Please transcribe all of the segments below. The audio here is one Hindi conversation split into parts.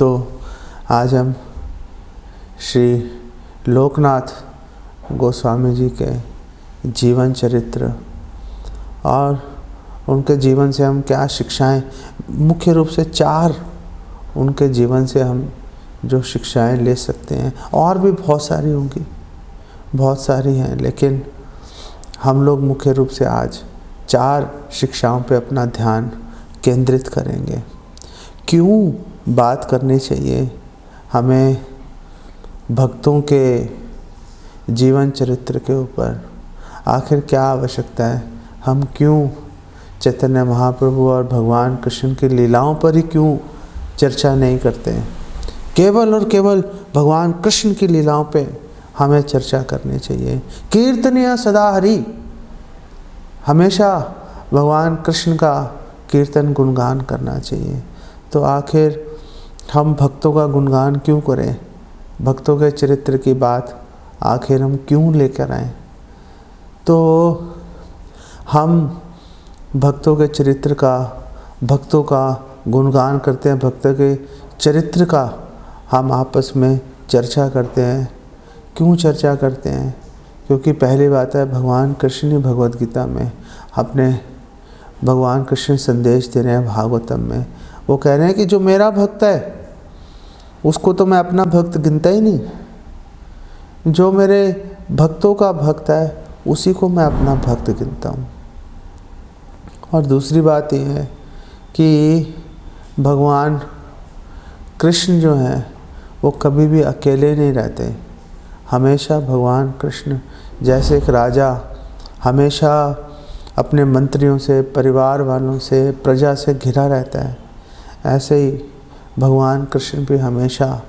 तो आज हम श्री लोकनाथ गोस्वामी जी के जीवन चरित्र और उनके जीवन से हम क्या शिक्षाएं, मुख्य रूप से 4 उनके जीवन से हम जो शिक्षाएं ले सकते हैं। और भी बहुत सारी होंगी, बहुत सारी हैं, लेकिन हम लोग मुख्य रूप से आज 4 शिक्षाओं पे अपना ध्यान केंद्रित करेंगे। क्यों बात करनी चाहिए हमें भक्तों के जीवन चरित्र के ऊपर, आखिर क्या आवश्यकता है, हम क्यों चैतन्य महाप्रभु और भगवान कृष्ण की लीलाओं पर ही क्यों चर्चा नहीं करते हैं। केवल और केवल भगवान कृष्ण की लीलाओं पे हमें चर्चा करनी चाहिए। कीर्तनीय सदा हरि, हमेशा भगवान कृष्ण का कीर्तन गुणगान करना चाहिए। तो आखिर हम भक्तों का गुणगान क्यों करें, भक्तों के चरित्र की बात आखिर हम क्यों लेकर आएँ। तो हम भक्तों के चरित्र का, भक्तों का गुणगान करते हैं, भक्तों के चरित्र का हम आपस में चर्चा करते हैं। क्यों चर्चा करते हैं? क्योंकि पहली बात है, भगवान कृष्ण ही भगवद गीता में अपने भगवान कृष्ण संदेश दे रहे हैं भागवतम में। वो कह रहे हैं कि जो मेरा भक्त है उसको तो मैं अपना भक्त गिनता ही नहीं, जो मेरे भक्तों का भक्त है उसी को मैं अपना भक्त गिनता हूँ। और दूसरी बात यह है कि भगवान कृष्ण जो हैं वो कभी भी अकेले नहीं रहते। हमेशा भगवान कृष्ण जैसे एक राजा हमेशा अपने मंत्रियों से, परिवार वालों से, प्रजा से घिरा रहता है, ऐसे ही भगवान कृष्ण भी हमेशा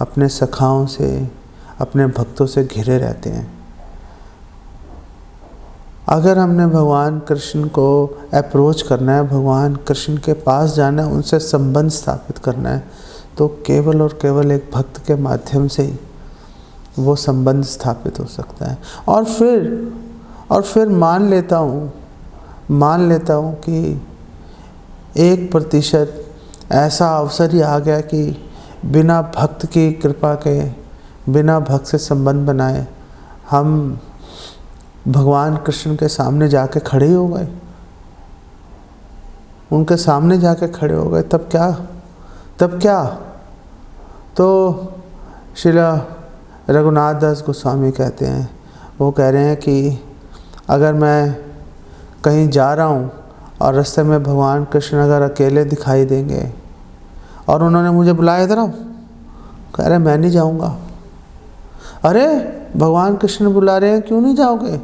अपने सखाओं से, अपने भक्तों से घिरे रहते हैं। अगर हमने भगवान कृष्ण को अप्रोच करना है, भगवान कृष्ण के पास जाना है, उनसे संबंध स्थापित करना है, तो केवल और केवल एक भक्त के माध्यम से ही वो संबंध स्थापित हो सकता है। और फिर मान लेता हूँ कि 1% ऐसा अवसर ही आ गया कि बिना भक्त की कृपा के, बिना भक्त से संबंध बनाए हम भगवान कृष्ण के सामने जाके खड़े हो गए, उनके सामने जाके खड़े हो गए, तब क्या। तो श्रीला रघुनाथ दास गोस्वामी कहते हैं, वो कह रहे हैं कि अगर मैं कहीं जा रहा हूँ और रास्ते में भगवान कृष्ण अगर अकेले दिखाई देंगे और उन्होंने मुझे बुलाया, इधर आओ, कह रहे मैं नहीं जाऊँगा। अरे भगवान कृष्ण बुला रहे हैं, क्यों नहीं जाओगे?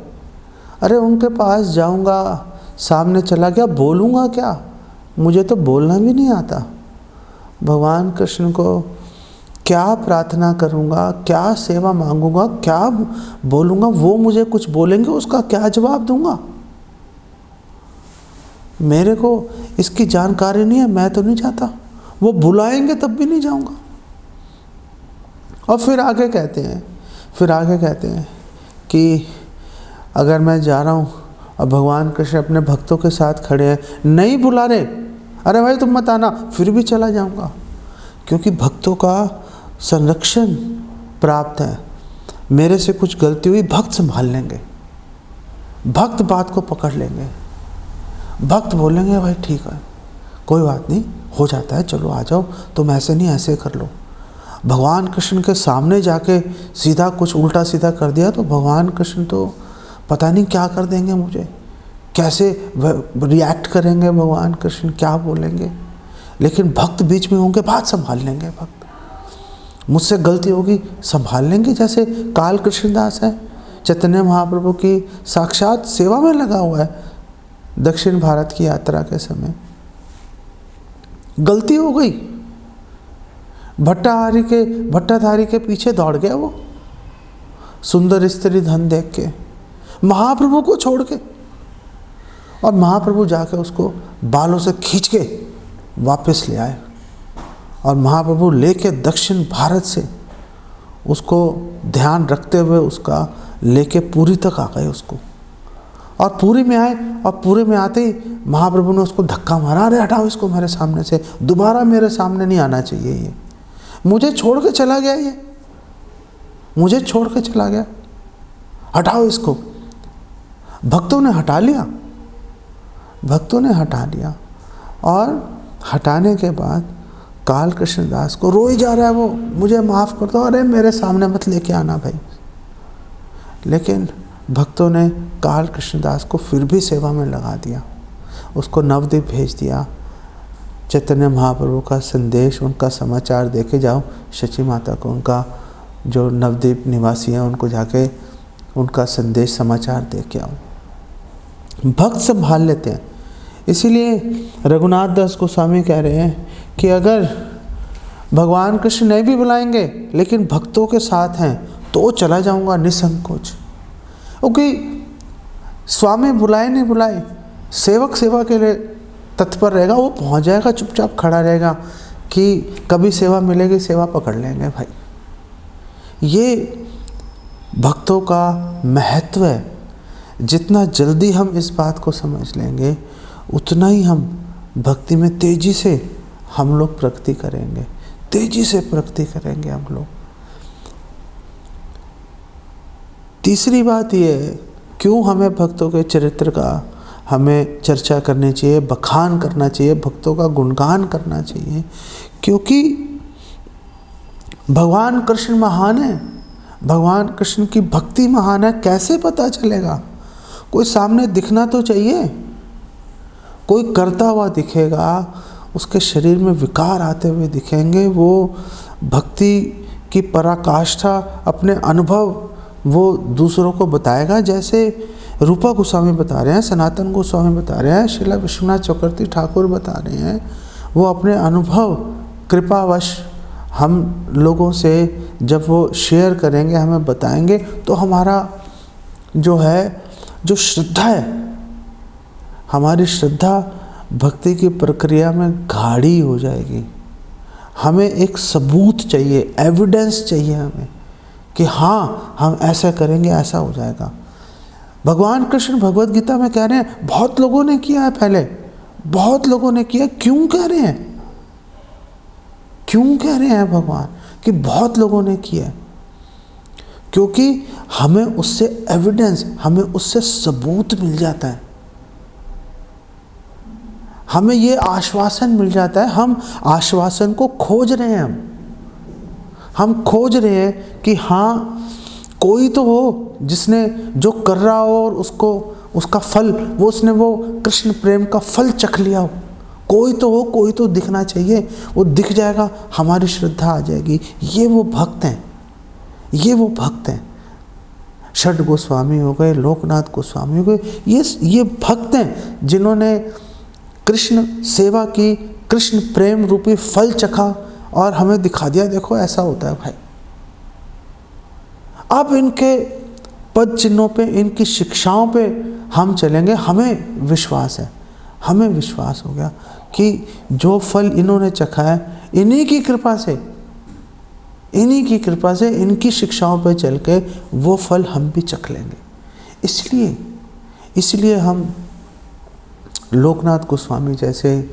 अरे उनके पास जाऊंगा, सामने चला गया, बोलूँगा क्या? मुझे तो बोलना भी नहीं आता। भगवान कृष्ण को क्या प्रार्थना करूँगा, क्या सेवा मांगूंगा, क्या बोलूँगा, वो मुझे कुछ बोलेंगे, उसका क्या जवाब दूंगा? मेरे को इसकी जानकारी नहीं है, मैं तो नहीं जाता। वो बुलाएंगे तब भी नहीं जाऊँगा। और फिर आगे कहते हैं कि अगर मैं जा रहा हूँ और भगवान कृष्ण अपने भक्तों के साथ खड़े हैं, नहीं बुला रहे, अरे भाई तुम मत आना, फिर भी चला जाऊँगा, क्योंकि भक्तों का संरक्षण प्राप्त है। मेरे से कुछ गलती हुई, भक्त संभाल लेंगे, भक्त बात को पकड़ लेंगे, भक्त बोलेंगे भाई ठीक है, कोई बात नहीं, हो जाता है, चलो आ जाओ, तुम ऐसे नहीं ऐसे कर लो। भगवान कृष्ण के सामने जाके सीधा कुछ उल्टा सीधा कर दिया तो भगवान कृष्ण तो पता नहीं क्या कर देंगे, मुझे कैसे रिएक्ट करेंगे भगवान कृष्ण, क्या बोलेंगे। लेकिन भक्त बीच में होंगे, बात संभाल लेंगे, भक्त मुझसे गलती होगी संभाल लेंगे। जैसे काल कृष्णदास है, चैतन्य महाप्रभु की साक्षात सेवा में लगा हुआ है, दक्षिण भारत की यात्रा के समय गलती हो गई, भट्टाधारी के पीछे दौड़ गया वो, सुंदर स्त्री धन देख के, महाप्रभु को छोड़ के, और महाप्रभु जाके उसको बालों से खींच के वापस ले आए, और महाप्रभु लेके दक्षिण भारत से उसको ध्यान रखते हुए उसका लेके पुरी तक आ गए उसको, और पुरी में आए, और पुरी में आते ही महाप्रभु ने उसको धक्का मारा, अरे हटाओ इसको मेरे सामने से, दोबारा मेरे सामने नहीं आना चाहिए ये। मुझे छोड़ के चला गया, ये मुझे छोड़ के चला गया, हटाओ इसको। भक्तों ने हटा लिया, भक्तों ने हटा लिया। और हटाने के बाद काल कृष्णदास को रोई जा रहा है वो, मुझे माफ़ कर दो, अरे मेरे सामने मत लेके आना भाई। लेकिन भक्तों ने काल कृष्णदास को फिर भी सेवा में लगा दिया, उसको नवद्वीप भेज दिया। चैतन्य महाप्रभु का संदेश, उनका समाचार देके जाओ शची माता को, उनका जो नवद्वीप निवासी हैं उनको जाके उनका संदेश समाचार दे के आओ। भक्त संभाल लेते हैं। इसीलिए रघुनाथ दास गोस्वामी कह रहे हैं कि अगर भगवान कृष्ण नहीं भी बुलाएंगे लेकिन भक्तों के साथ हैं तो चला जाऊंगा निसंकोच। क्योंकि स्वामी बुलाए नहीं बुलाए, सेवक सेवा के लिए तत्पर रहेगा, वो पहुंच जाएगा, चुपचाप खड़ा रहेगा कि कभी सेवा मिलेगी, सेवा पकड़ लेंगे भाई। ये भक्तों का महत्व है। जितना जल्दी हम इस बात को समझ लेंगे उतना ही हम भक्ति में तेजी से हम लोग प्रगति करेंगे, तेजी से प्रगति करेंगे हम लोग। तीसरी बात ये है, क्यों हमें भक्तों के चरित्र का हमें चर्चा करनी चाहिए, बखान करना चाहिए, भक्तों का गुणगान करना चाहिए? क्योंकि भगवान कृष्ण महान है, भगवान कृष्ण की भक्ति महान है। कैसे पता चलेगा? कोई सामने दिखना तो चाहिए, कोई करता हुआ दिखेगा, उसके शरीर में विकार आते हुए दिखेंगे, वो भक्ति की पराकाष्ठा, अपने अनुभव वो दूसरों को बताएगा। जैसे रूपा गोस्वामी बता रहे हैं, सनातन गोस्वामी बता रहे हैं, श्रील विश्वनाथ चक्रवर्ती ठाकुर बता रहे हैं, वो अपने अनुभव कृपावश हम लोगों से जब वो शेयर करेंगे, हमें बताएंगे, तो हमारा जो है, जो श्रद्धा है, हमारी श्रद्धा भक्ति की प्रक्रिया में गाढ़ी हो जाएगी। हमें एक सबूत चाहिए, एविडेंस चाहिए हमें कि हाँ हम ऐसा करेंगे ऐसा हो जाएगा। भगवान कृष्ण भगवत गीता में कह रहे हैं बहुत लोगों ने किया है, पहले बहुत लोगों ने किया। क्यों कह रहे हैं, क्यों कह रहे हैं भगवान कि बहुत लोगों ने किया है? क्योंकि हमें उससे एविडेंस, हमें उससे सबूत मिल जाता है, हमें ये आश्वासन मिल जाता है। हम आश्वासन को खोज रहे हैं, हम खोज रहे हैं कि हाँ कोई तो हो जिसने जो कर रहा हो और उसको उसका फल, वो उसने वो कृष्ण प्रेम का फल चख लिया हो। कोई तो हो, कोई तो दिखना चाहिए, वो दिख जाएगा, हमारी श्रद्धा आ जाएगी। ये वो भक्त हैं, ये वो भक्त हैं। षड गोस्वामी हो गए, लोकनाथ गोस्वामी हो गए, ये भक्त हैं जिन्होंने कृष्ण सेवा की, कृष्ण प्रेम रूपी फल चखा और हमें दिखा दिया, देखो ऐसा होता है भाई। अब इनके पद चिन्हों पे, इनकी शिक्षाओं पे हम चलेंगे। हमें विश्वास है, हमें विश्वास हो गया कि जो फल इन्होंने चखा है, इन्हीं की कृपा से, इन्हीं की कृपा से, इनकी शिक्षाओं पे चल के वो फल हम भी चख लेंगे। इसलिए हम लोकनाथ गोस्वामी जैसे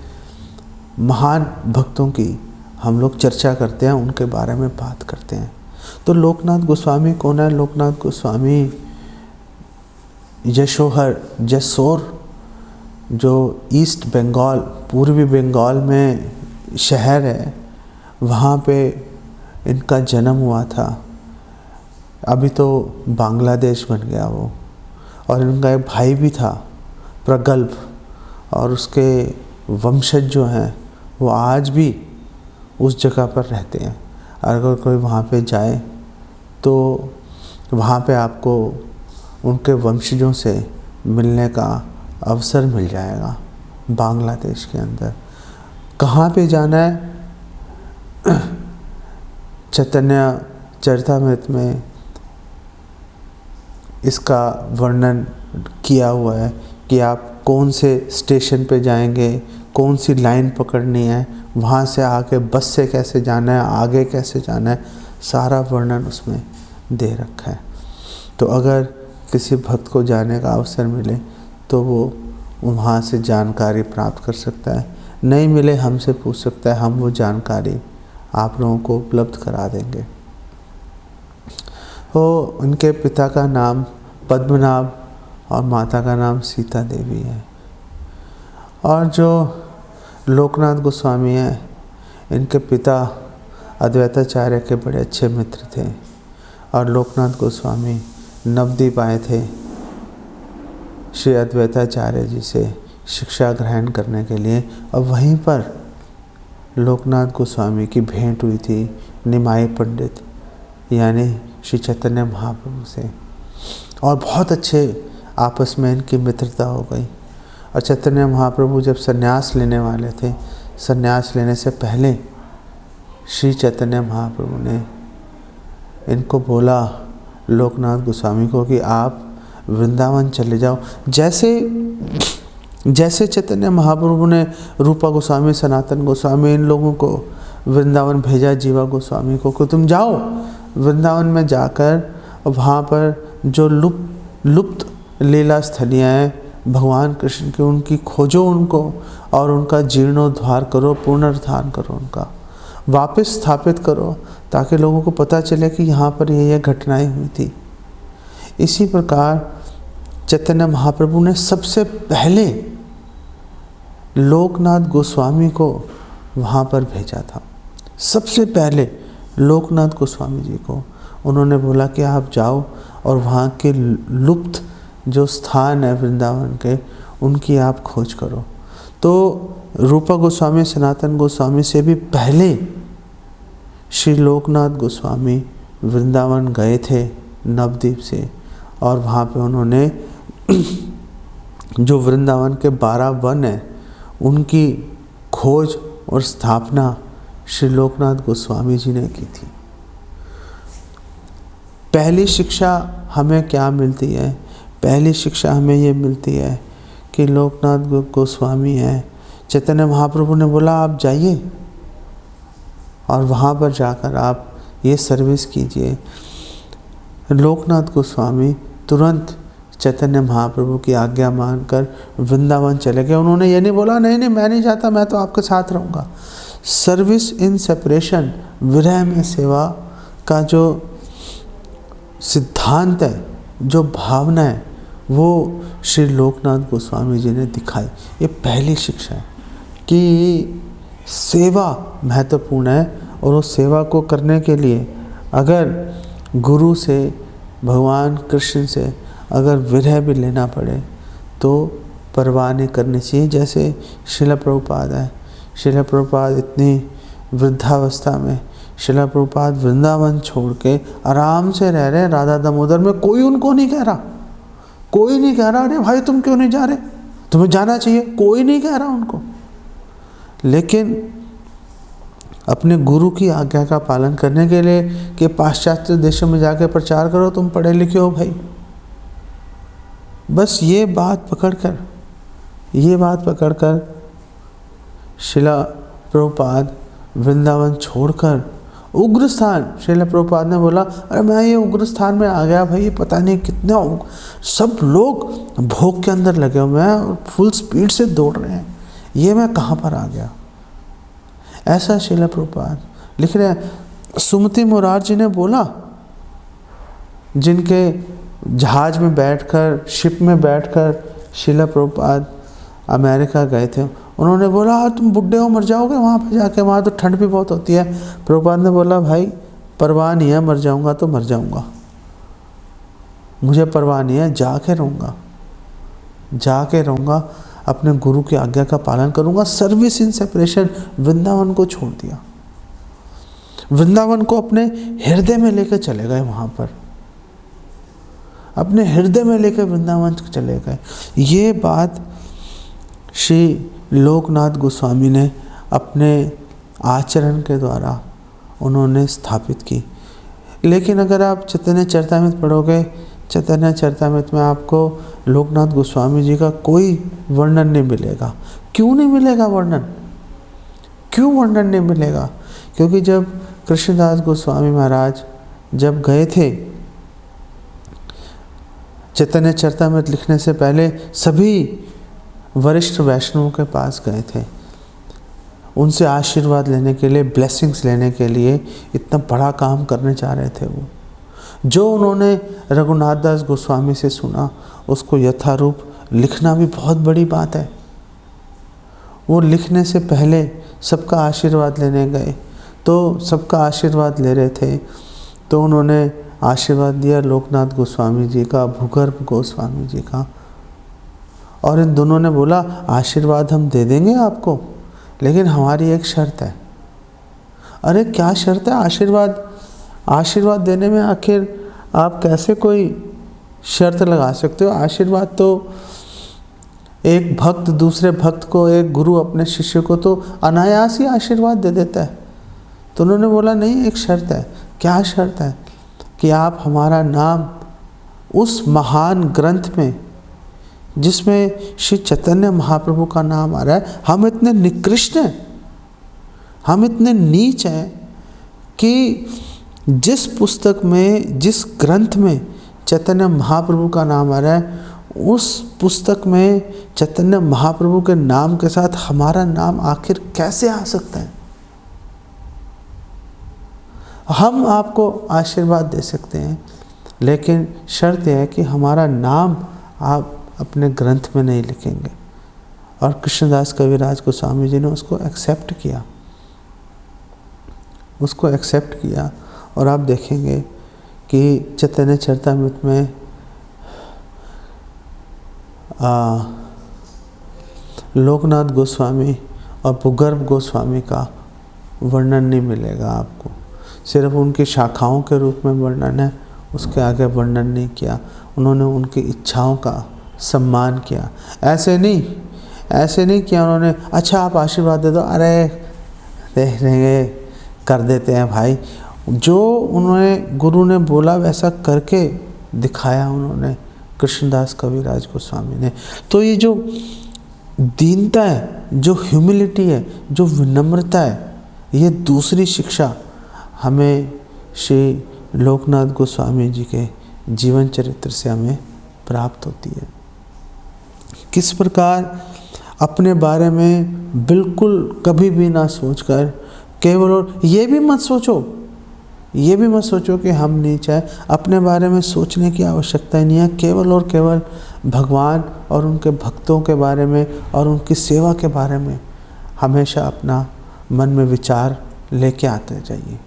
महान भक्तों की हम लोग चर्चा करते हैं, उनके बारे में बात करते हैं। तो लोकनाथ गोस्वामी कौन है? लोकनाथ गोस्वामी जसोर जो ईस्ट बंगाल, पूर्वी बंगाल में शहर है, वहाँ पे इनका जन्म हुआ था। अभी तो बांग्लादेश बन गया वो। और इनका एक भाई भी था प्रगल्भ, और उसके वंशज जो हैं वो आज भी उस जगह पर रहते हैं। अगर कोई वहाँ पे जाए तो वहाँ पे आपको उनके वंशजों से मिलने का अवसर मिल जाएगा बांग्लादेश के अंदर। कहाँ पे जाना है? चैतन्य चरितामृत में इसका वर्णन किया हुआ है कि आप कौन से स्टेशन पे जाएंगे, कौन सी लाइन पकड़नी है, वहाँ से आके बस से कैसे जाना है, आगे कैसे जाना है, सारा वर्णन उसमें दे रखा है। तो अगर किसी भक्त को जाने का अवसर मिले तो वो वहाँ से जानकारी प्राप्त कर सकता है, नहीं मिले हमसे पूछ सकता है, हम वो जानकारी आप लोगों को उपलब्ध करा देंगे। तो उनके पिता का नाम पद्मनाभ और माता का नाम सीता देवी है। और जो लोकनाथ गोस्वामी हैं, इनके पिता अद्वैताचार्य के बड़े अच्छे मित्र थे और लोकनाथ गोस्वामी नवद्वीप आए थे श्री अद्वैताचार्य जी से शिक्षा ग्रहण करने के लिए, और वहीं पर लोकनाथ गोस्वामी की भेंट हुई थी निमाई पंडित यानी श्री चैतन्य महाप्रभु से, और बहुत अच्छे आपस में इनकी मित्रता हो गई। और चैतन्य महाप्रभु जब संन्यास लेने वाले थे, संन्यास लेने से पहले श्री चैतन्य महाप्रभु ने इनको बोला, लोकनाथ गोस्वामी को, कि आप वृंदावन चले जाओ। जैसे चैतन्य महाप्रभु ने रूपा गोस्वामी, सनातन गोस्वामी, इन लोगों को वृंदावन भेजा, जीवा गोस्वामी को, कि तुम जाओ वृंदावन में जाकर वहाँ पर जो लुप्त लीला स्थलियाँ हैं भगवान कृष्ण की, उनकी खोजो उनको और उनका जीर्णोद्धार करो, पुनरुद्धार करो, उनका वापस स्थापित करो, ताकि लोगों को पता चले कि यहाँ पर ये घटनाएं हुई थी। इसी प्रकार चैतन्य महाप्रभु ने सबसे पहले लोकनाथ गोस्वामी को वहाँ पर भेजा था। सबसे पहले लोकनाथ गोस्वामी जी को उन्होंने बोला कि आप जाओ और वहाँ के लुप्त जो स्थान है वृंदावन के, उनकी आप खोज करो। तो रूपा गोस्वामी, सनातन गोस्वामी से भी पहले श्री लोकनाथ गोस्वामी वृंदावन गए थे नवद्वीप से, और वहाँ पे उन्होंने जो वृंदावन के 12 वन हैं उनकी खोज और स्थापना श्री लोकनाथ गोस्वामी जी ने की थी। पहली शिक्षा हमें क्या मिलती है? पहली शिक्षा हमें ये मिलती है कि लोकनाथ गोस्वामी हैं, चैतन्य महाप्रभु ने बोला आप जाइए और वहाँ पर जाकर आप ये सर्विस कीजिए। लोकनाथ गोस्वामी तुरंत चैतन्य महाप्रभु की आज्ञा मानकर वृंदावन चले गए। उन्होंने ये नहीं बोला नहीं मैं नहीं जाता, मैं तो आपके साथ रहूँगा। सर्विस इन सेपरेशन, विरह में सेवा का जो सिद्धांत है, जो भावना है, वो श्री लोकनाथ गोस्वामी जी ने दिखाई। ये पहली शिक्षा है कि सेवा महत्वपूर्ण है, और उस सेवा को करने के लिए अगर गुरु से, भगवान कृष्ण से अगर विरह भी लेना पड़े तो परवाह नहीं करनी चाहिए। जैसे श्रील प्रभुपाद है, श्रील प्रभुपाद इतनी वृद्धावस्था में, श्रील प्रभुपाद वृंदावन छोड़ के आराम से रह रहे हैं राधा दामोदर में, कोई उनको नहीं कह रहा, कोई नहीं कह रहा अरे भाई तुम क्यों नहीं जा रहे, तुम्हें जाना चाहिए, कोई नहीं कह रहा उनको। लेकिन अपने गुरु की आज्ञा का पालन करने के लिए कि पाश्चात्य देशों में जाकर प्रचार करो, तुम पढ़े लिखे हो भाई, बस ये बात पकड़कर श्रील प्रभुपाद वृंदावन छोड़कर उग्र स्थान, श्रील प्रभुपाद ने बोला अरे मैं ये उग्र स्थान में आ गया भाई, पता नहीं कितना सब लोग भोग के अंदर लगे हुए हैं और फुल स्पीड से दौड़ रहे हैं, ये मैं कहाँ पर आ गया। ऐसा श्रील प्रभुपाद लिख रहे हैं। सुमति मुरारजी ने बोला, जिनके जहाज में बैठकर, शिप में बैठकर श्रील प्रभुपाद अमेरिका गए थे, उन्होंने बोला तुम बुढ़े हो मर जाओगे वहाँ पे जाके, वहाँ तो ठंड भी बहुत होती है। प्रभुपाद ने बोला भाई परवाह नहीं है, मर जाऊँगा तो मर जाऊँगा, मुझे परवाह नहीं है, जाके रहूँगा, अपने गुरु की आज्ञा का पालन करूँगा। सर्विस इन सेपरेशन, वृंदावन को छोड़ दिया, वृंदावन को अपने हृदय में लेकर चले गए, वहाँ पर अपने हृदय में लेकर वृंदावन चले गए। ये बात श्री लोकनाथ गोस्वामी ने अपने आचरण के द्वारा उन्होंने स्थापित की। लेकिन अगर आप चैतन्य चरितामृत पढ़ोगे, चैतन्य चरितामृत में आपको लोकनाथ गोस्वामी जी का कोई वर्णन नहीं मिलेगा। क्यों नहीं मिलेगा वर्णन? क्यों वर्णन नहीं मिलेगा? क्योंकि जब कृष्णदास गोस्वामी महाराज जब गए थे चैतन्य चरितामृत लिखने से पहले, सभी वरिष्ठ वैष्णवों के पास गए थे, उनसे आशीर्वाद लेने के लिए, ब्लेसिंग्स लेने के लिए इतना बड़ा काम करने जा रहे थे। वो जो उन्होंने रघुनाथ दास गोस्वामी से सुना उसको यथारूप लिखना भी बहुत बड़ी बात है। वो लिखने से पहले सबका आशीर्वाद लेने गए, तो सबका आशीर्वाद ले रहे थे, तो उन्होंने आशीर्वाद दिया लोकनाथ गोस्वामी जी का, भूगर्भ गोस्वामी जी का। और इन दोनों ने बोला आशीर्वाद हम दे देंगे आपको, लेकिन हमारी एक शर्त है। अरे क्या शर्त है? आशीर्वाद देने में आखिर आप कैसे कोई शर्त लगा सकते हो? आशीर्वाद तो एक भक्त दूसरे भक्त को, एक गुरु अपने शिष्य को तो अनायास ही आशीर्वाद दे देता है। तो उन्होंने बोला नहीं, एक शर्त है। क्या शर्त है? कि आप हमारा नाम उस महान ग्रंथ में जिसमें श्री चैतन्य महाप्रभु का नाम आ रहा है, हम इतने निकृष्ट हैं, हम इतने नीच हैं कि जिस पुस्तक में, जिस ग्रंथ में चैतन्य महाप्रभु का नाम आ रहा है, उस पुस्तक में चैतन्य महाप्रभु के नाम के साथ हमारा नाम आखिर कैसे आ सकता है? हम आपको आशीर्वाद दे सकते हैं, लेकिन शर्त यह है कि हमारा नाम आप अपने ग्रंथ में नहीं लिखेंगे। और कृष्णदास कविराज गोस्वामी जी ने उसको एक्सेप्ट किया, और आप देखेंगे कि चैतन्य चरितामृत में लोकनाथ गोस्वामी और भूगर्भ गोस्वामी का वर्णन नहीं मिलेगा आपको। सिर्फ उनकी शाखाओं के रूप में वर्णन है, उसके आगे वर्णन नहीं किया। उन्होंने उनकी इच्छाओं का सम्मान किया। ऐसे नहीं किया उन्होंने, अच्छा आप आशीर्वाद दे दो, अरे देख लेंगे, कर देते हैं भाई। जो उन्होंने गुरु ने बोला वैसा करके दिखाया उन्होंने, कृष्णदास कविराज गोस्वामी ने। तो ये जो दीनता है, जो ह्यूमिलिटी है, जो विनम्रता है, ये दूसरी शिक्षा हमें श्री लोकनाथ गोस्वामी जी के जीवन चरित्र से हमें प्राप्त होती है। किस प्रकार अपने बारे में बिल्कुल कभी भी ना सोचकर केवल, और ये भी मत सोचो कि हम नीच है। अपने बारे में सोचने की आवश्यकता ही नहीं है। केवल और केवल भगवान और उनके भक्तों के बारे में और उनकी सेवा के बारे में हमेशा अपना मन में विचार लेके आते जाइए।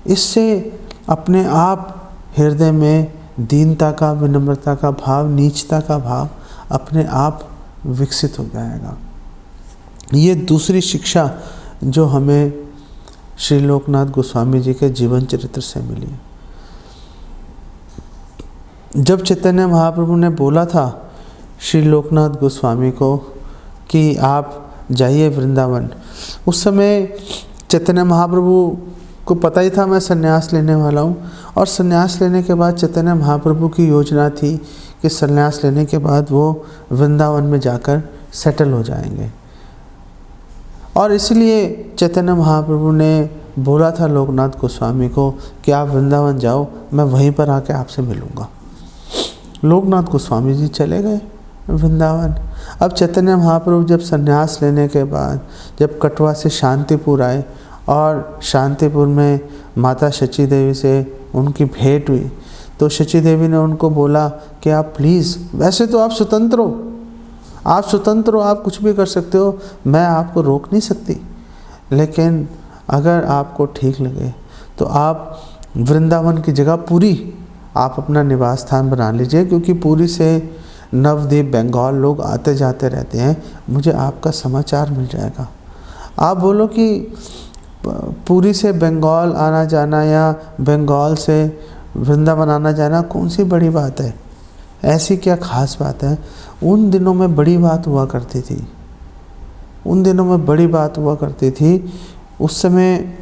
इससे अपने आप हृदय में दीनता का, विनम्रता का भाव, नीचता का भाव अपने आप विकसित हो जाएगा। ये दूसरी शिक्षा जो हमें श्री लोकनाथ गोस्वामी जी के जीवन चरित्र से मिली। जब चैतन्य महाप्रभु ने बोला था श्री लोकनाथ गोस्वामी को कि आप जाइए वृंदावन, उस समय चैतन्य महाप्रभु को पता ही था मैं संन्यास लेने वाला हूँ। और संन्यास लेने के बाद चैतन्य महाप्रभु की योजना थी कि संन्यास लेने के बाद वो वृंदावन में जाकर सेटल हो जाएंगे। और इसलिए चैतन्य महाप्रभु ने बोला था लोकनाथ गोस्वामी को कि आप वृंदावन जाओ, मैं वहीं पर आके आपसे मिलूँगा। लोकनाथ गोस्वामी जी चले गए वृंदावन। अब चैतन्य महाप्रभु जब संन्यास लेने के बाद जब कटवा से शांतिपुर आए और शांतिपुर में माता शची देवी से उनकी भेंट हुई, तो शची देवी ने उनको बोला कि आप प्लीज़, वैसे तो आप स्वतंत्र हो, आप कुछ भी कर सकते हो, मैं आपको रोक नहीं सकती, लेकिन अगर आपको ठीक लगे तो आप वृंदावन की जगह पुरी आप अपना निवास स्थान बना लीजिए, क्योंकि पुरी से नवद्वीप, बंगाल लोग आते जाते रहते हैं, मुझे आपका समाचार मिल जाएगा। आप बोलो कि पुरी से बंगाल आना जाना या बंगाल से वृंदावन आना जाना कौन सी बड़ी बात है, ऐसी क्या खास बात है? उन दिनों में बड़ी बात हुआ करती थी। उस समय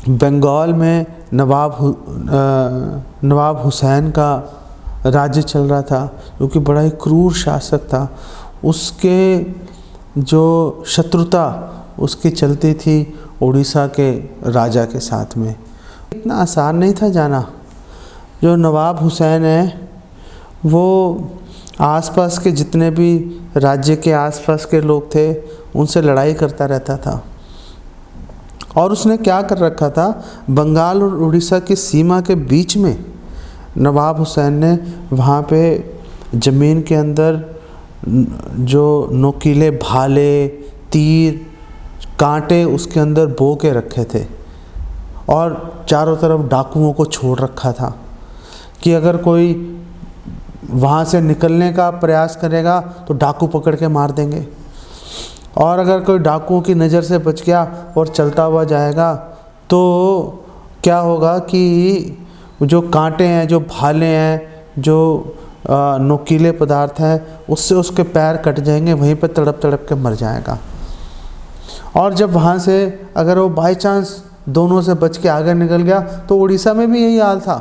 बंगाल में नवाब हुसैन का राज्य चल रहा था, जो कि बड़ा ही क्रूर शासक था। उसके जो शत्रुता उसकी चलती थी उड़ीसा के राजा के साथ में। इतना आसान नहीं था जाना। जो नवाब हुसैन है वो आसपास के जितने भी राज्य के आसपास के लोग थे उनसे लड़ाई करता रहता था। और उसने क्या कर रखा था, बंगाल और उड़ीसा की सीमा के बीच में नवाब हुसैन ने वहाँ पे ज़मीन के अंदर जो नोकीले भाले, तीर, कांटे उसके अंदर बो के रखे थे और चारों तरफ डाकुओं को छोड़ रखा था कि अगर कोई वहाँ से निकलने का प्रयास करेगा तो डाकू पकड़ के मार देंगे, और अगर कोई डाकुओं की नज़र से बच गया और चलता हुआ जाएगा तो क्या होगा कि जो कांटे हैं, जो भाले हैं, जो नोकीले पदार्थ हैं, उससे उसके पैर कट जाएंगे, वहीं पर तड़प तड़प के मर जाएगा। और जब वहाँ से अगर वो बाई चांस दोनों से बच के आगे निकल गया तो उड़ीसा में भी यही हाल था।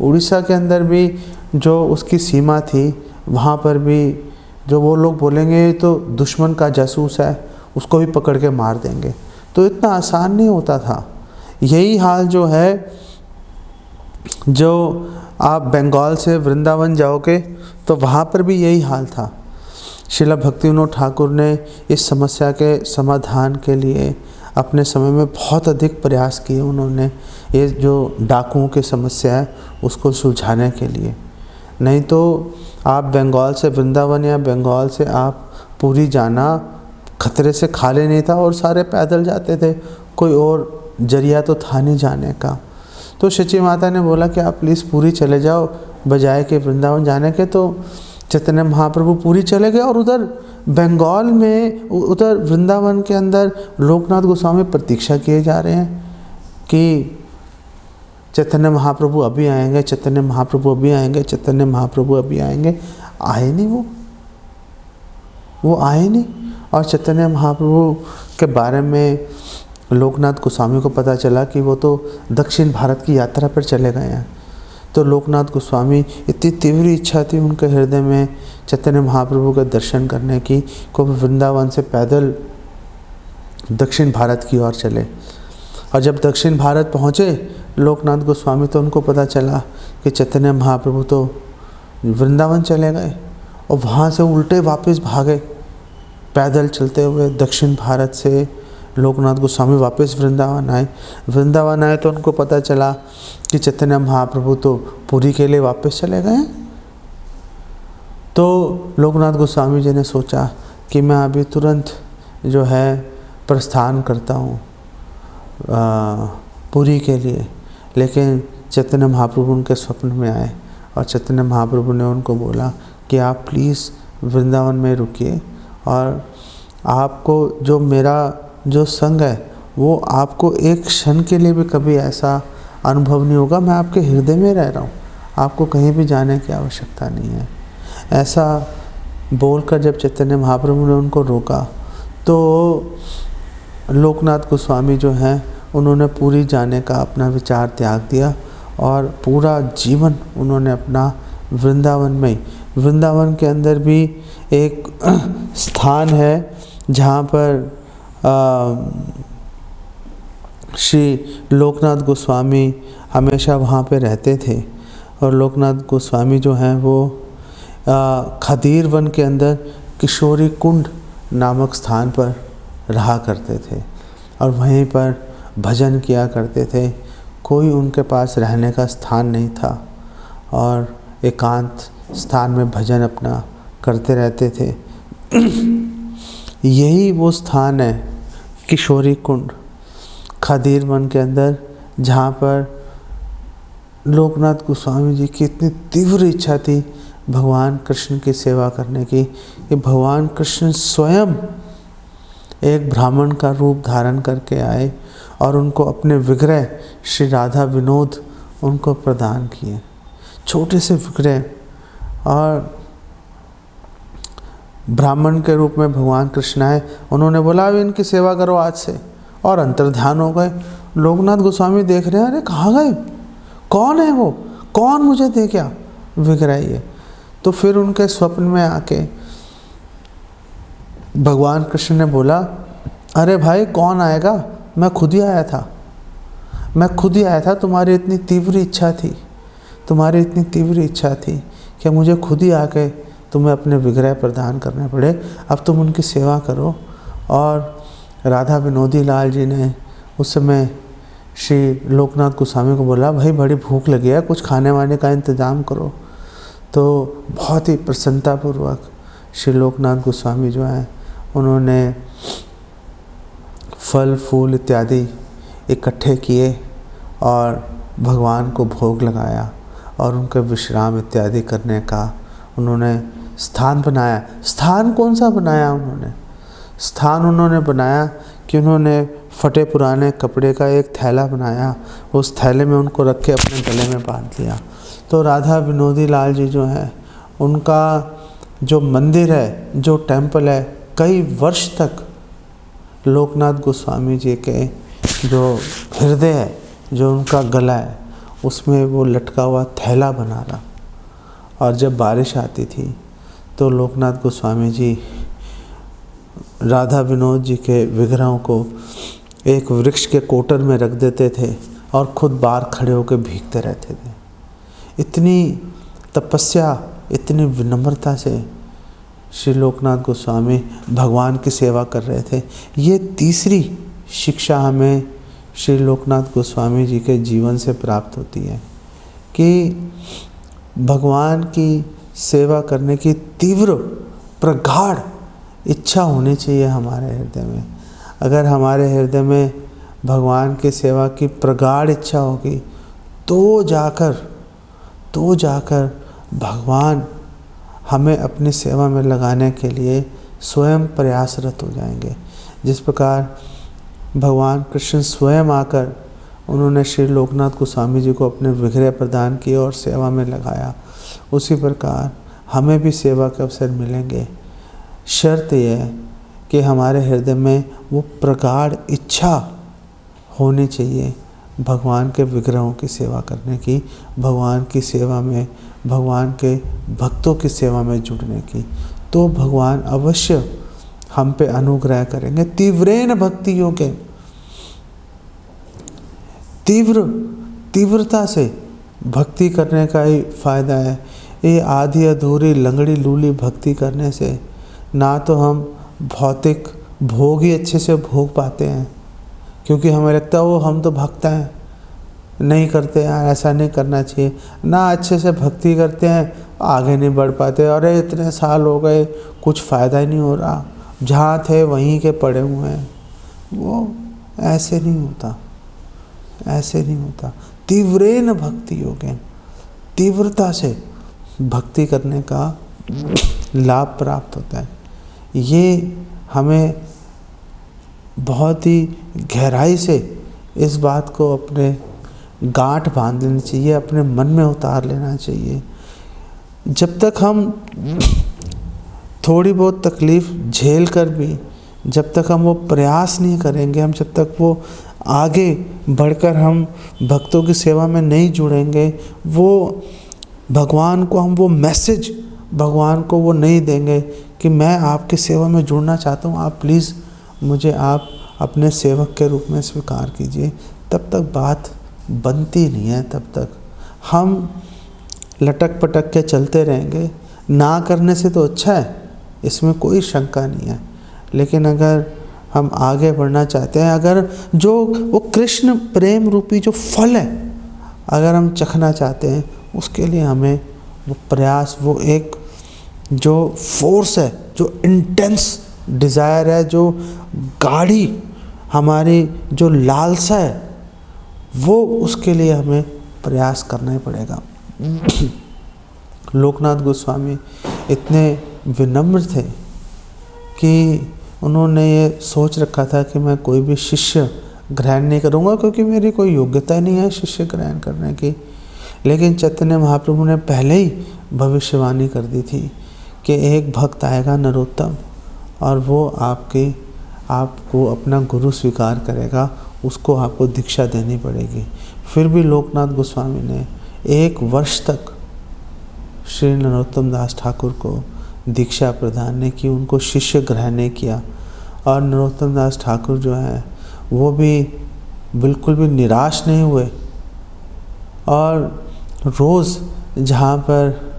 उड़ीसा के अंदर भी जो उसकी सीमा थी, वहाँ पर भी जो वो लोग बोलेंगे तो दुश्मन का जासूस है, उसको भी पकड़ के मार देंगे। तो इतना आसान नहीं होता था। यही हाल जो है, जो आप बंगाल से वृंदावन जाओगे तो वहाँ पर भी यही हाल था। श्रील भक्तिविनोद ठाकुर ने इस समस्या के समाधान के लिए अपने समय में बहुत अधिक प्रयास किए। उन्होंने ये जो डाकुओं की समस्या है उसको सुलझाने के लिए। नहीं तो आप बंगाल से वृंदावन या बंगाल से आप पुरी जाना खतरे से खाली नहीं था, और सारे पैदल जाते थे, कोई और जरिया तो था नहीं जाने का। तो शची माता ने बोला कि आप प्लीज़ पुरी चले जाओ बजाय के वृंदावन जाने के। तो चैतन्य महाप्रभु पुरी चले गए, और उधर बंगाल में, उधर वृंदावन के अंदर लोकनाथ गोस्वामी प्रतीक्षा किए जा रहे हैं कि चैतन्य महाप्रभु अभी आएंगे, चैतन्य महाप्रभु अभी आएंगे, चैतन्य महाप्रभु अभी आएंगे। आए नहीं, वो आए नहीं। और चैतन्य महाप्रभु के बारे में लोकनाथ गोस्वामी को पता चला कि वो तो दक्षिण भारत की यात्रा पर चले गए हैं। तो लोकनाथ गोस्वामी, इतनी तीव्र इच्छा थी उनके हृदय में चैतन्य महाप्रभु का दर्शन करने की, को वृंदावन से पैदल दक्षिण भारत की ओर चले। और जब दक्षिण भारत पहुँचे लोकनाथ गोस्वामी, तो उनको पता चला कि चैतन्य महाप्रभु तो वृंदावन चले गए, और वहाँ से उल्टे वापस भागे पैदल चलते हुए दक्षिण भारत से। लोकनाथ गोस्वामी वापस वृंदावन आए तो उनको पता चला कि चैतन्य महाप्रभु तो पुरी के लिए वापस चले गए। तो लोकनाथ गोस्वामी जी ने सोचा कि मैं अभी तुरंत जो है प्रस्थान करता हूँ पुरी के लिए। लेकिन चैतन्य महाप्रभु उनके स्वप्न में आए, और चैतन्य महाप्रभु ने उनको बोला कि आप प्लीज़ वृंदावन में रुकिए, और आपको जो मेरा जो संग है वो आपको एक क्षण के लिए भी कभी ऐसा अनुभव नहीं होगा। मैं आपके हृदय में रह रहा हूँ, आपको कहीं भी जाने की आवश्यकता नहीं है। ऐसा बोलकर जब चैतन्य महाप्रभु ने उनको रोका, तो लोकनाथ गोस्वामी जो हैं उन्होंने पुरी जाने का अपना विचार त्याग दिया, और पूरा जीवन उन्होंने अपना वृंदावन में, वृंदावन के अंदर भी एक स्थान है जहाँ पर श्री लोकनाथ गोस्वामी हमेशा वहाँ पे रहते थे। और लोकनाथ गोस्वामी जो हैं वो खदीर वन के अंदर किशोरी कुंड नामक स्थान पर रहा करते थे, और वहीं पर भजन किया करते थे। कोई उनके पास रहने का स्थान नहीं था, और एकांत स्थान में भजन अपना करते रहते थे। यही वो स्थान है किशोरी कुंड खदीर वन के अंदर, जहाँ पर लोकनाथ गोस्वामी जी की इतनी तीव्र इच्छा थी भगवान कृष्ण की सेवा करने की कि भगवान कृष्ण स्वयं एक ब्राह्मण का रूप धारण करके आए और उनको अपने विग्रह श्री राधा विनोद उनको प्रदान किए, छोटे से विग्रह। और ब्राह्मण के रूप में भगवान कृष्ण आए, उन्होंने बोला अब इनकी सेवा करो आज से, और अंतर्ध्यान हो गए। लोकनाथ गोस्वामी देख रहे हैं, अरे कहाँ गए, कौन है वो, कौन मुझे दे क्या विग्रह ये। तो फिर उनके स्वप्न में आके भगवान कृष्ण ने बोला, अरे भाई कौन आएगा, मैं खुद ही आया था, मैं खुद ही आया था। तुम्हारी इतनी तीव्र इच्छा थी, तुम्हारी इतनी तीव्र इच्छा थी कि मुझे खुद ही आके तुम्हें अपने विग्रह प्रदान करने पड़े। अब तुम उनकी सेवा करो। और राधा विनोदी लाल जी ने उस समय श्री लोकनाथ गोस्वामी को बोला, भाई बड़ी भूख लगी है, कुछ खाने वाने का इंतज़ाम करो। तो बहुत ही प्रसन्नतापूर्वक श्री लोकनाथ गोस्वामी जो हैं उन्होंने फल फूल इत्यादि इकट्ठे किए और भगवान को भोग लगाया और उनके विश्राम इत्यादि करने का उन्होंने स्थान बनाया। स्थान कौन सा बनाया उन्होंने? स्थान उन्होंने बनाया कि उन्होंने फटे पुराने कपड़े का एक थैला बनाया, उस थैले में उनको रख के अपने गले में बांध लिया। तो राधा विनोदी लाल जी जो हैं उनका जो मंदिर है, जो टेम्पल है, कई वर्ष तक लोकनाथ गोस्वामी जी के जो हृदय है, जो उनका गला है, उसमें वो लटका हुआ थैला बना रहा। और जब बारिश आती थी तो लोकनाथ गोस्वामी जी राधा विनोद जी के विग्रहों को एक वृक्ष के कोटर में रख देते थे और खुद बाहर खड़े होकर भीगते रहते थे। इतनी तपस्या, इतनी विनम्रता से श्री लोकनाथ गोस्वामी भगवान की सेवा कर रहे थे। ये तीसरी शिक्षा हमें श्री लोकनाथ गोस्वामी जी के जीवन से प्राप्त होती है कि भगवान की सेवा करने की तीव्र प्रगाढ़ इच्छा होनी चाहिए हमारे हृदय में। अगर हमारे हृदय में भगवान की सेवा की प्रगाढ़ इच्छा होगी तो जाकर भगवान हमें अपनी सेवा में लगाने के लिए स्वयं प्रयासरत हो जाएंगे। जिस प्रकार भगवान कृष्ण स्वयं आकर उन्होंने श्री लोकनाथ गोस्वामी जी को अपने विग्रह प्रदान किए और सेवा में लगाया, उसी प्रकार हमें भी सेवा के अवसर मिलेंगे। शर्त यह है कि हमारे हृदय में वो प्रगाढ़ इच्छा होनी चाहिए भगवान के विग्रहों की सेवा करने की, भगवान की सेवा में, भगवान के भक्तों की सेवा में जुड़ने की। तो भगवान अवश्य हम पे अनुग्रह करेंगे। तीव्रेन भक्ति योगे, तीव्रता से भक्ति करने का ही फायदा है। ये आधी अधूरी लंगड़ी लूली भक्ति करने से ना तो हम भौतिक भोग ही अच्छे से भोग पाते हैं, क्योंकि हमें लगता है वो हम तो भक्त हैं, नहीं करते यार, ऐसा नहीं करना चाहिए, ना अच्छे से भक्ति करते हैं, आगे नहीं बढ़ पाते। अरे इतने साल हो गए, कुछ फ़ायदा ही नहीं हो रहा, जहाँ थे वहीं के पड़े हुए हैं। वो ऐसे नहीं होता, ऐसे नहीं होता। तीव्रेन भक्ति योगेन, तीव्रता से भक्ति करने का लाभ प्राप्त होता है। ये हमें बहुत ही गहराई से इस बात को अपने गांठ बांध लेनी चाहिए, अपने मन में उतार लेना चाहिए। जब तक हम थोड़ी बहुत तकलीफ़ झेल कर भी, जब तक हम वो प्रयास नहीं करेंगे, हम जब तक वो आगे बढ़कर हम भक्तों की सेवा में नहीं जुड़ेंगे, वो भगवान को हम वो मैसेज भगवान को वो नहीं देंगे कि मैं आपकी सेवा में जुड़ना चाहता हूँ, आप प्लीज़ मुझे आप अपने सेवक के रूप में स्वीकार कीजिए, तब तक बात बनती नहीं है। तब तक हम लटक पटक के चलते रहेंगे। ना करने से तो अच्छा है, इसमें कोई शंका नहीं है। लेकिन अगर हम आगे बढ़ना चाहते हैं, अगर जो वो कृष्ण प्रेम रूपी जो फल है अगर हम चखना चाहते हैं, उसके लिए हमें वो प्रयास, वो एक जो फोर्स है, जो इंटेंस डिज़ायर है, जो गाढ़ी हमारी जो लालसा है, वो उसके लिए हमें प्रयास करना ही पड़ेगा। लोकनाथ गोस्वामी इतने विनम्र थे कि उन्होंने ये सोच रखा था कि मैं कोई भी शिष्य ग्रहण नहीं करूँगा, क्योंकि मेरी कोई योग्यता नहीं है शिष्य ग्रहण करने की। लेकिन चैतन्य महाप्रभु ने पहले ही भविष्यवाणी कर दी थी कि एक भक्त आएगा नरोत्तम, और वो आपको अपना गुरु स्वीकार करेगा, उसको आपको दीक्षा देनी पड़ेगी। फिर भी लोकनाथ गोस्वामी ने 1 वर्ष तक श्री नरोत्तम दास ठाकुर को दीक्षा प्रदान नहीं की, उनको शिष्य ग्रहण नहीं किया। और नरोत्तम दास ठाकुर जो हैं वो भी बिल्कुल भी निराश नहीं हुए, और रोज़ जहाँ पर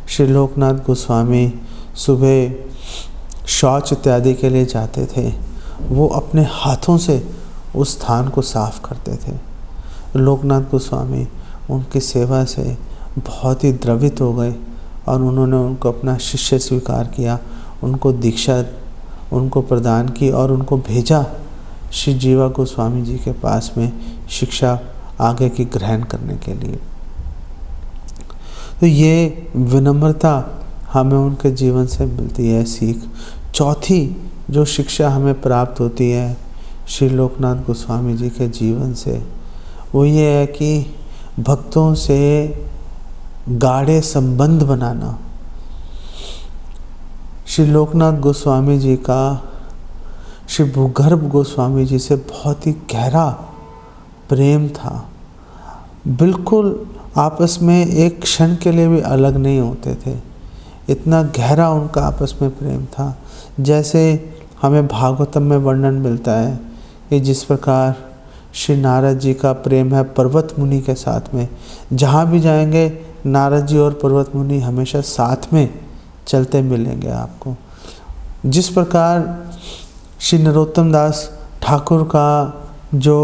श्री लोकनाथ गोस्वामी सुबह शौच इत्यादि के लिए जाते थे, वो अपने हाथों से उस स्थान को साफ करते थे। लोकनाथ गोस्वामी उनकी सेवा से बहुत ही द्रवित हो गए और उन्होंने उनको अपना शिष्य स्वीकार किया, उनको दीक्षा उनको प्रदान की और उनको भेजा श्री जीवा गोस्वामी जी के पास में शिक्षा आगे की ग्रहण करने के लिए। तो ये विनम्रता हमें उनके जीवन से मिलती है सीख। चौथी जो शिक्षा हमें प्राप्त होती है श्री लोकनाथ गोस्वामी जी के जीवन से, वो ये है कि भक्तों से गाढ़े संबंध बनाना। श्री लोकनाथ गोस्वामी जी का श्री भूगर्भ गोस्वामी जी से बहुत ही गहरा प्रेम था। बिल्कुल आपस में एक क्षण के लिए भी अलग नहीं होते थे, इतना गहरा उनका आपस में प्रेम था। जैसे हमें भागवतम में वर्णन मिलता है कि जिस प्रकार श्री नारद जी का प्रेम है पर्वत मुनि के साथ में, जहाँ भी जाएंगे नारद जी और पर्वत मुनि हमेशा साथ में चलते मिलेंगे आपको। जिस प्रकार श्री नरोत्तम दास ठाकुर का जो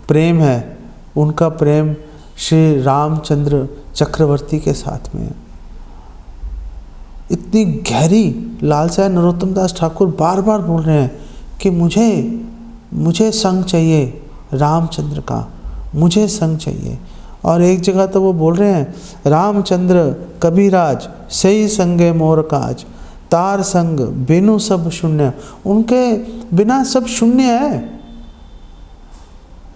प्रेम है, उनका प्रेम श्री रामचंद्र चक्रवर्ती के साथ में है। इतनी गहरी लालसा है। नरोत्तम दास ठाकुर बार बार बोल रहे हैं कि मुझे संग चाहिए रामचंद्र का, मुझे संग चाहिए। और एक जगह तो वो बोल रहे हैं रामचंद्र कबीराज सही संगे मोर काज, तार संग बिनु सब शून्य। उनके बिना सब शून्य है।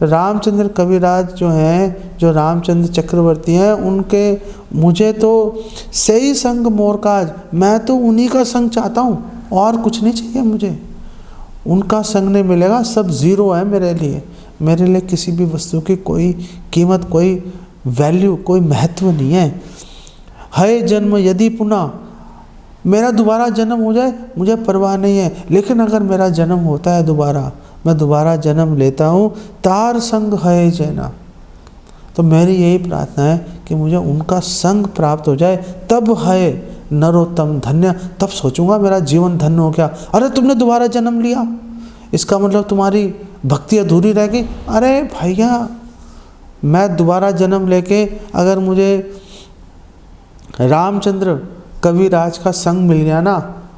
रामचंद्र कविराज जो हैं, जो रामचंद्र चक्रवर्ती हैं, उनके मुझे तो सही संग मोर काज, मैं तो उन्हीं का संग चाहता हूँ और कुछ नहीं चाहिए मुझे। उनका संग नहीं मिलेगा, सब ज़ीरो है मेरे लिए। मेरे लिए किसी भी वस्तु की कोई कीमत, कोई वैल्यू, कोई महत्व नहीं है जन्म यदि पुनः, मेरा दोबारा जन्म हो जाए मुझे परवाह नहीं है, लेकिन अगर मेरा जन्म होता है दोबारा, मैं दोबारा जन्म लेता हूँ, तार संग है जैना। तो मेरी यही प्रार्थना है कि मुझे उनका संग प्राप्त हो जाए, तब है नरोत्तम धन्य। तब सोचूंगा मेरा जीवन धन्य हो गया। अरे तुमने दोबारा जन्म लिया, इसका मतलब तुम्हारी भक्ति अधूरी रह गई। अरे भैया, मैं दोबारा जन्म लेके अगर मुझे रामचंद्र कविराज का संग मिल गया ना,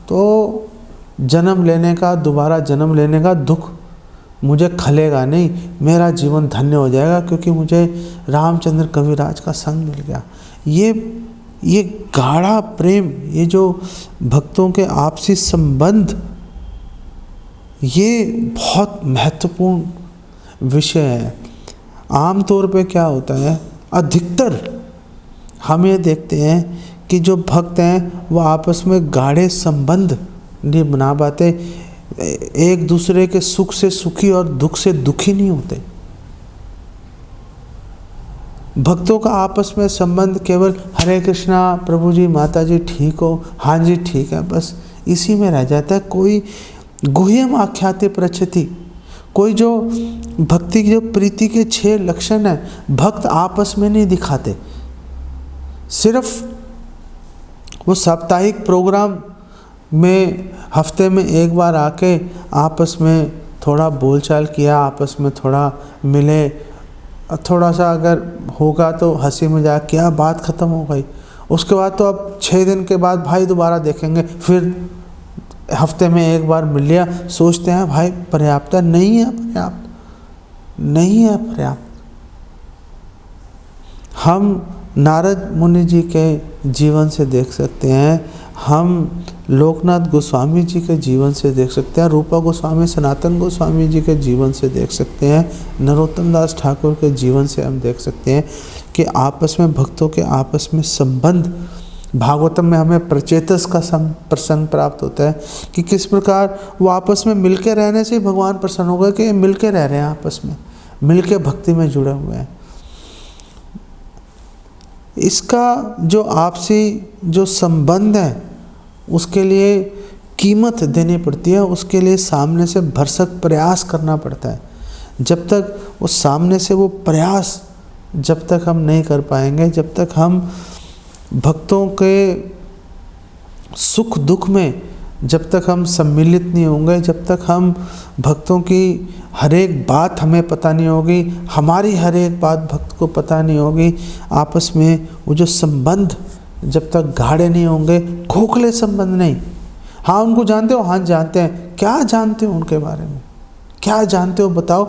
तो जन्म लेने का, दोबारा जन्म लेने का दुख मुझे खलेगा नहीं, मेरा जीवन धन्य हो जाएगा, क्योंकि मुझे रामचंद्र कविराज का संग मिल गया। ये गाढ़ा प्रेम, ये जो भक्तों के आपसी संबंध, ये बहुत महत्वपूर्ण विषय है। आमतौर पे क्या होता है, अधिकतर हम ये देखते हैं कि जो भक्त हैं वो आपस में गाढ़े संबंध नहीं बना पाते, एक दूसरे के सुख से सुखी और दुख से दुखी नहीं होते। भक्तों का आपस में संबंध केवल हरे कृष्णा, प्रभु जी, माता जी ठीक हो, हाँ जी ठीक है, बस इसी में रह जाता है। कोई गुह्यम आख्याति प्रचति, कोई जो भक्ति की जो प्रीति के 6 लक्षण हैं भक्त आपस में नहीं दिखाते। सिर्फ वो साप्ताहिक प्रोग्राम में हफ्ते में एक बार आके आपस में थोड़ा बोलचाल किया, आपस में थोड़ा मिले, थोड़ा सा अगर होगा तो हंसी मजाक किया, बात ख़त्म हो गई। उसके बाद तो अब 6 दिन के बाद भाई दोबारा देखेंगे, फिर हफ्ते में एक बार मिल लिया, सोचते हैं भाई पर्याप्त नहीं है, पर्याप्त नहीं है, पर्याप्त। हम नारद मुनि जी के जीवन से देख सकते हैं, हम लोकनाथ गोस्वामी जी के जीवन से देख सकते हैं, रूपा गोस्वामी, सनातन गोस्वामी जी के जीवन से देख सकते हैं, नरोत्तम दास ठाकुर के जीवन से हम देख सकते हैं कि आपस में भक्तों के आपस में संबंध। भागवतम में हमें प्रचेतस का प्रसंग प्राप्त होता है कि किस प्रकार वो आपस में मिलके रहने से भगवान प्रसन्न हो गए कि मिलके रह रहे हैं, आपस में मिलके भक्ति में जुड़े हुए हैं। इसका जो आपसी जो संबंध है उसके लिए कीमत देनी पड़ती है, उसके लिए सामने से भरसक प्रयास करना पड़ता है। जब तक वो सामने से वो प्रयास जब तक हम नहीं कर पाएंगे, जब तक हम भक्तों के सुख दुख में जब तक हम सम्मिलित नहीं होंगे, जब तक हम भक्तों की हर एक बात हमें पता नहीं होगी, हमारी हर एक बात भक्त को पता नहीं होगी, आपस में वो जो संबंध जब तक गाढ़े नहीं होंगे, खोखले संबंध नहीं। हाँ उनको जानते हो, हाँ जानते हैं। क्या जानते हो उनके बारे में, क्या जानते हो बताओ?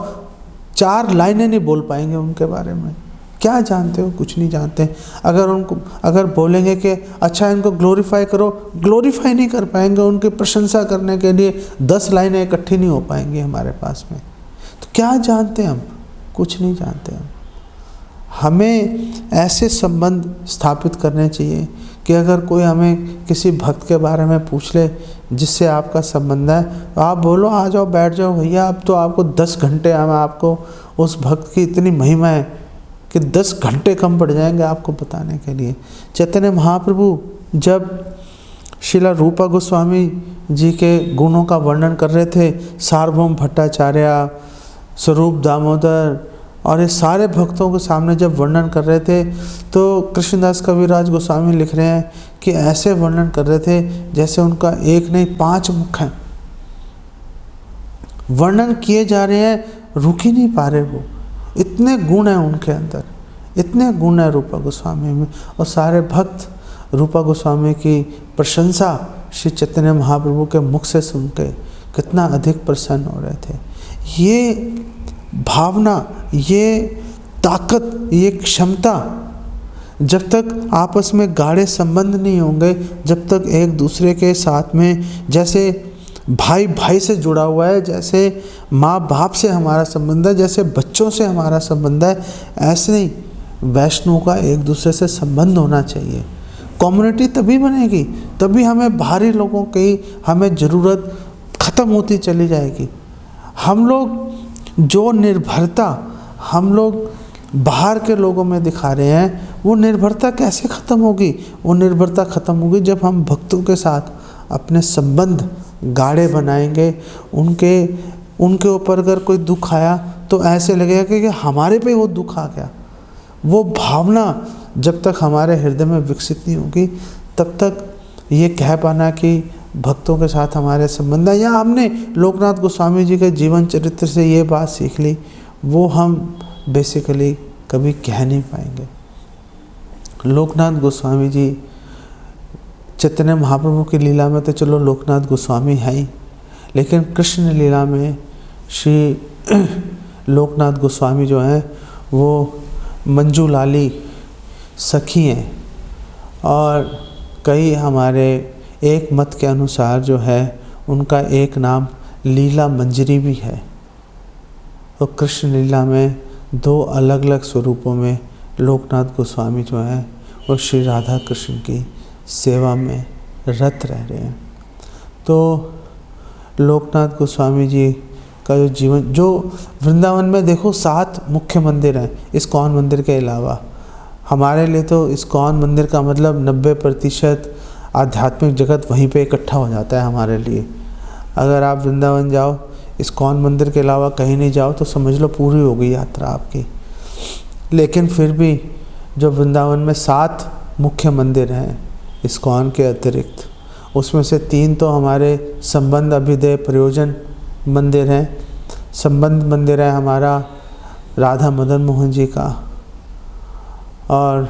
4 लाइनें नहीं बोल पाएंगे उनके बारे में। क्या जानते हो? कुछ नहीं जानते। अगर बोलेंगे कि अच्छा इनको ग्लोरीफाई करो, ग्लोरीफाई नहीं कर पाएंगे। उनकी प्रशंसा करने के लिए 10 लाइनें इकट्ठी नहीं हो पाएंगी हमारे पास में। तो क्या जानते हैं हम? कुछ नहीं जानते हम। हमें ऐसे संबंध स्थापित करने चाहिए कि अगर कोई हमें किसी भक्त के बारे में पूछ ले जिससे आपका संबंध है, तो आप बोलो आ जाओ, बैठ जाओ भैया। अब तो आपको 10 घंटे, हम आपको उस भक्त की इतनी महिमा है कि 10 घंटे कम पड़ जाएंगे आपको बताने के लिए। चैतन्य महाप्रभु जब श्रीला रूपा गोस्वामी जी के गुणों का वर्णन कर रहे थे, सार्वभौम भट्टाचार्य, स्वरूप दामोदर और ये सारे भक्तों के सामने जब वर्णन कर रहे थे, तो कृष्णदास कविराज गोस्वामी लिख रहे हैं कि ऐसे वर्णन कर रहे थे जैसे उनका एक नहीं 5 मुख हैं। वर्णन किए जा रहे हैं, रुक ही नहीं पा रहे वो। इतने गुण हैं उनके अंदर, इतने गुण हैं रूपा गोस्वामी में। और सारे भक्त रूपा गोस्वामी की प्रशंसा श्री चैतन्य महाप्रभु के मुख से सुन के कितना अधिक प्रसन्न हो रहे थे। ये भावना, ये ताकत, ये क्षमता, जब तक आपस में गाढ़े संबंध नहीं होंगे, जब तक एक दूसरे के साथ में जैसे भाई भाई से जुड़ा हुआ है, जैसे माँ बाप से हमारा संबंध है, जैसे बच्चों से हमारा संबंध है, ऐसे नहीं वैष्णव का एक दूसरे से संबंध होना चाहिए। कम्युनिटी तभी बनेगी, तभी हमें बाहरी लोगों की हमें ज़रूरत ख़त्म होती चली जाएगी। हम लोग जो निर्भरता हम लोग बाहर के लोगों में दिखा रहे हैं, वो निर्भरता कैसे ख़त्म होगी? वो निर्भरता ख़त्म होगी जब हम भक्तों के साथ अपने संबंध गाढ़े बनाएंगे। उनके ऊपर अगर कोई दुख आया तो ऐसे लगेगा कि हमारे पे वो दुख आ गया। वो भावना जब तक हमारे हृदय में विकसित नहीं होगी, तब तक ये कह पाना कि भक्तों के साथ हमारे संबंध है, या हमने लोकनाथ गोस्वामी जी के जीवन चरित्र से ये बात सीख ली, वो हम बेसिकली कभी कह नहीं पाएंगे। लोकनाथ गोस्वामी जी चैतन्य महाप्रभु की लीला में तो चलो लोकनाथ गोस्वामी है ही, लेकिन कृष्ण लीला में श्री लोकनाथ गोस्वामी जो हैं वो मंजू लाली सखी हैं। और कई हमारे एक मत के अनुसार जो है उनका एक नाम लीला मंजरी भी है। तो कृष्ण लीला में 2 अलग अलग स्वरूपों में लोकनाथ गोस्वामी जो हैं वो श्री राधा कृष्ण की सेवा में रत रह रहे हैं। तो लोकनाथ गोस्वामी जी का जो जीवन, जो वृंदावन में देखो 7 मुख्य मंदिर हैं इस्कॉन मंदिर के अलावा। हमारे लिए तो इस्कॉन मंदिर का मतलब 90% आध्यात्मिक जगत वहीं पे इकट्ठा हो जाता है हमारे लिए। अगर आप वृंदावन जाओ, इस्कॉन मंदिर के अलावा कहीं नहीं जाओ, तो समझ लो पूरी हो गई यात्रा आपकी। लेकिन फिर भी जो वृंदावन में 7 मुख्य मंदिर हैं इस्कॉन के अतिरिक्त, उसमें से 3 तो हमारे संबंध अभिदय प्रयोजन मंदिर हैं। संबंध मंदिर है हमारा राधा मदन मोहन जी का, और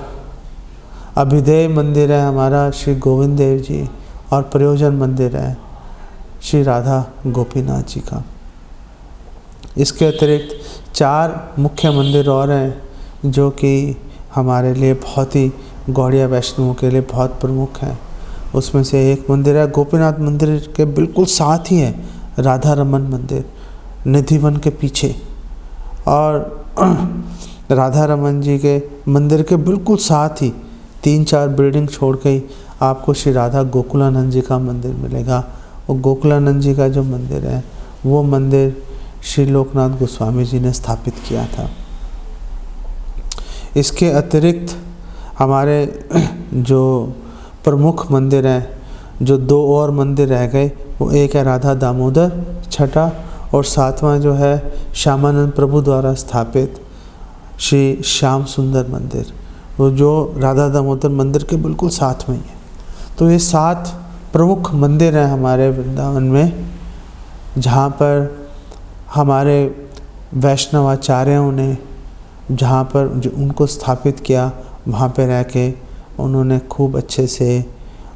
अभिधेय मंदिर है हमारा श्री गोविंद देव जी, और प्रयोजन मंदिर है श्री राधा गोपीनाथ जी का। इसके अतिरिक्त 4 मुख्य मंदिर और हैं जो कि हमारे लिए बहुत ही गौड़िया वैष्णवों के लिए बहुत प्रमुख हैं। उसमें से एक मंदिर है गोपीनाथ मंदिर के बिल्कुल साथ ही है राधा रमन मंदिर, निधिवन के पीछे। और राधा रमन जी के मंदिर के बिल्कुल साथ ही 3-4 बिल्डिंग छोड़ के ही आपको श्री राधा गोकुलानंद जी का मंदिर मिलेगा। और गोकुलानंद जी का जो मंदिर है वो मंदिर श्री लोकनाथ गोस्वामी जी ने स्थापित किया था। इसके अतिरिक्त हमारे जो प्रमुख मंदिर हैं, जो 2 और मंदिर रह गए, वो एक है राधा दामोदर छठा, और 7वां जो है श्यामानंद प्रभु द्वारा स्थापित श्री श्याम सुंदर मंदिर, वो जो राधा दामोदर मंदिर के बिल्कुल साथ में ही है। तो ये 7 प्रमुख मंदिर हैं हमारे वृंदावन में, जहाँ पर हमारे वैष्णवाचार्यों ने जहाँ पर जो उनको स्थापित किया, वहाँ पे रह के उन्होंने खूब अच्छे से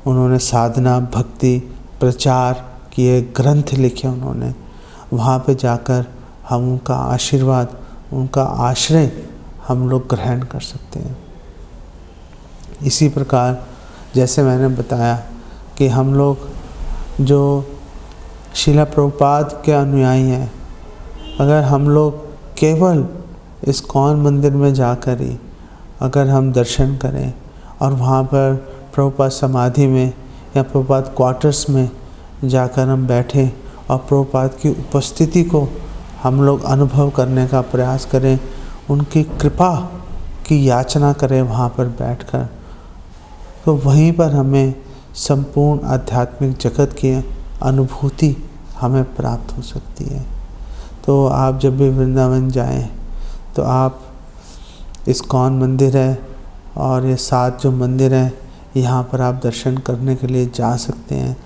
उन्होंने साधना, भक्ति, प्रचार किए, ग्रंथ लिखे उन्होंने। वहाँ पे जाकर हम उनका आशीर्वाद, उनका आश्रय हम लोग ग्रहण कर सकते हैं। इसी प्रकार जैसे मैंने बताया कि हम लोग जो श्रील प्रभुपाद के अनुयायी हैं, अगर हम लोग केवल इस्कॉन मंदिर में जाकर ही अगर हम दर्शन करें और वहाँ पर प्रभुपाद समाधि में या प्रभुपाद क्वार्टर्स में जाकर हम बैठें और प्रभुपाद की उपस्थिति को हम लोग अनुभव करने का प्रयास करें, उनकी कृपा की याचना करें वहाँ पर बैठकर, तो वहीं पर हमें संपूर्ण आध्यात्मिक जगत की अनुभूति हमें प्राप्त हो सकती है। तो आप जब भी वृंदावन जाएं तो आप इस्कॉन मंदिर है और ये 7 जो मंदिर हैं यहाँ पर आप दर्शन करने के लिए जा सकते हैं।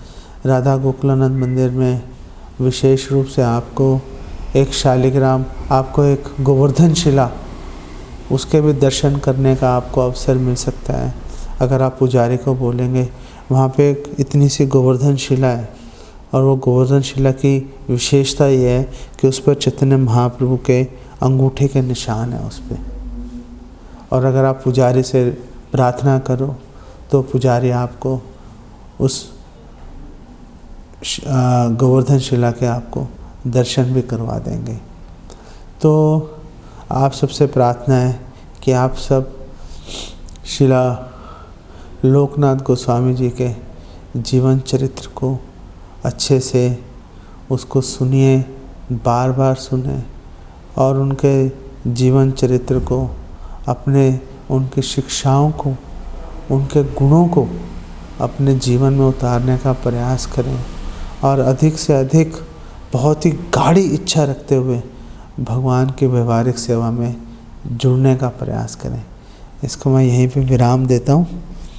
राधा गोकुलानंद मंदिर में विशेष रूप से आपको एक शालिग्राम, आपको एक गोवर्धन शिला, उसके भी दर्शन करने का आपको अवसर मिल सकता है। अगर आप पुजारी को बोलेंगे, वहाँ पे एक इतनी सी गोवर्धन शिला है और वो गोवर्धन शिला की विशेषता ये है कि उस पर चैतन्य महाप्रभु के अंगूठे के निशान है उस पर। और अगर आप पुजारी से प्रार्थना करो तो पुजारी आपको उस गोवर्धन शिला के आपको दर्शन भी करवा देंगे। तो आप सबसे प्रार्थना है कि आप सब श्रीला लोकनाथ गोस्वामी जी के जीवन चरित्र को अच्छे से उसको सुनिए, बार बार सुने और उनके जीवन चरित्र को, अपने उनकी शिक्षाओं को, उनके गुणों को अपने जीवन में उतारने का प्रयास करें और अधिक से अधिक बहुत ही गाढ़ी इच्छा रखते हुए भगवान की व्यवहारिक सेवा में जुड़ने का प्रयास करें। इसको मैं यहीं पे विराम देता हूँ।